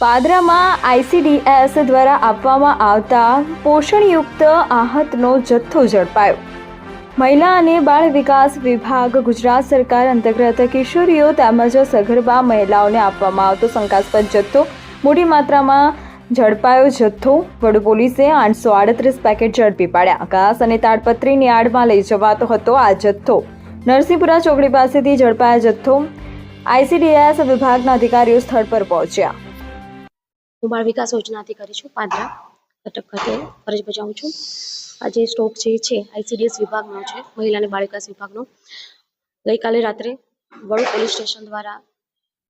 પાદરામાં ICDS દ્વારા આપવામાં આવતા પોષણયુક્ત આહારનો જથ્થો ઝડપાયો। મહિલા અને બાળ વિકાસ વિભાગ ગુજરાત સરકાર અંતર્ગત કિશોરીઓ તેમજ સગર્ભા મહિલાઓને આપવામાં આવતો શંકાસ્પદ જથ્થો મોટી માત્રામાં ઝડપાયો જથ્થો વડુ પોલીસે 838 પેકેટ ઝડપી પાડ્યા। આકાશ અને તાડપત્રીની આડમાં લઈ જવાતો હતો આ જથ્થો। નરસિંહપુરા ચોકડી પાસેથી ઝડપાયા જથ્થો ICDS વિભાગના અધિકારીઓ સ્થળ પર પહોંચ્યા। હું બાળ વિકાસ યોજના અધિકારી છું, પાદરા કટક ખાતે ફરજ બજાવું છું। આજે સ્ટોક જે છે ICDS વિભાગનો છે, મહિલા અને બાળ વિકાસ વિભાગનો। ગઈકાલે રાત્રે વડુ પોલીસ સ્ટેશન દ્વારા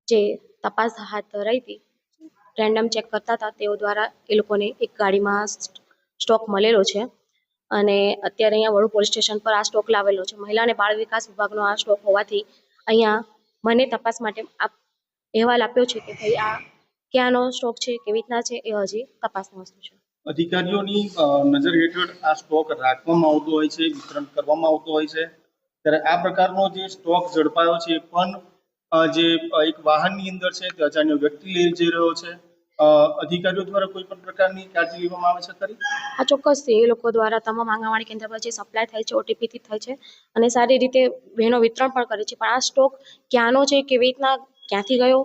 જે તપાસ હાથ ધરાઈ હતી, રેન્ડમ ચેક કરતા હતા, તેઓ દ્વારા એ લોકોને એક ગાડીમાં સ્ટોક મળેલો છે અને અત્યારે અહીંયા વડુ પોલીસ સ્ટેશન પર આ સ્ટોક લાવેલો છે। મહિલા અને બાળ વિકાસ વિભાગનો આ સ્ટોક હોવાથી અહીંયા મને તપાસ માટે અહેવાલ આપ્યો છે કે ભાઈ આ ક્યાંનો સ્ટોક છે, કેવી રીતના છે, એ હજી તપાસની વસ્તુ છે। અધિકારીઓની નજર હેઠળ આ સ્ટોક રાખવામાં આવતો હોય છે, વિતરણ કરવામાં આવતો હોય છે, ત્યારે આ પ્રકારનો જે સ્ટોક ઝડપાયો છે એ પણ જે એક વાહનની અંદર છે તે અજાણ્યો વ્યક્તિ લઈ જઈ રહ્યો છે। અધિકારીઓ દ્વારા કોઈ પણ પ્રકારની કાળજી લેવામાં આવે છે ખરી? આ ચોક્કસ એ લોકો દ્વારા તમામ આંગણવાડી કેન્દ્ર પર જે સપ્લાય થાય છે OTPથી થાય છે અને સારી રીતે બહેનો વિતરણ પણ કરે છે, પણ આ સ્ટોક ક્યાંનો છે, કેવી રીતના ક્યાંથી ગયો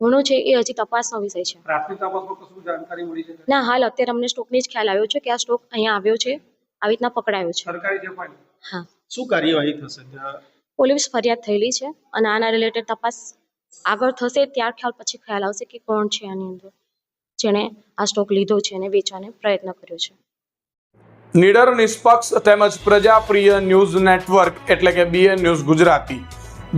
ઘણો છે એ હજી તપાસનો વિષય છે। પ્રાથમિક તપાસમાં કશું જાણકારી મળી છે? ના, હાલ અત્યારે અમને સ્ટોકની જ ખ્યાલ આવ્યો છે કે આ સ્ટોક અહીંયા આવ્યો છે, આવી રીતના પકડાયો છે। સરકારી જે પણ હા, શું કાર્યવાહી થશે? પોલીસ ફરિયાદ થયેલી છે અને આના રિલેટેડ તપાસ આગળ થશે ત્યાર પછી ખ્યાલ આવશે કે કોણ છે આની અંદર જેણે આ સ્ટોક લીધો છે અને વેચવાનો પ્રયત્ન કર્યો છે। નિડર, નિષ્પક્ષ તેમજ પ્રજાપ્રિય ન્યૂઝ નેટવર્ક એટલે કે BN news Gujarati,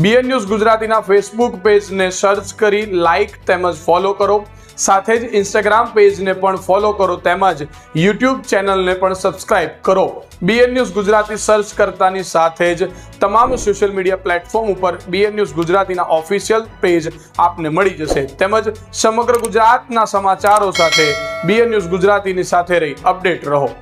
BN news ગુજરાતીના ફેસબુક પેજને સર્ચ કરી લાઇક તેમજ ફોલો કરો। સાથે જ ઇન્સ્ટાગ્રામ પેજને પણ ફોલો કરો તેમજ યુટ્યુબ ચેનલને પણ સબસ્ક્રાઇબ કરો। BN ન્યૂઝ ગુજરાતી સર્ચ કરતાની સાથે જ તમામ સોશિયલ મીડિયા પ્લેટફોર્મ ઉપર BN ન્યૂઝ ગુજરાતીના ઓફિશિયલ પેજ આપને મળી જશે તેમજ સમગ્ર ગુજરાતના સમાચારો સાથે BN ન્યૂઝ ગુજરાતીની સાથે રહી અપડેટ રહો।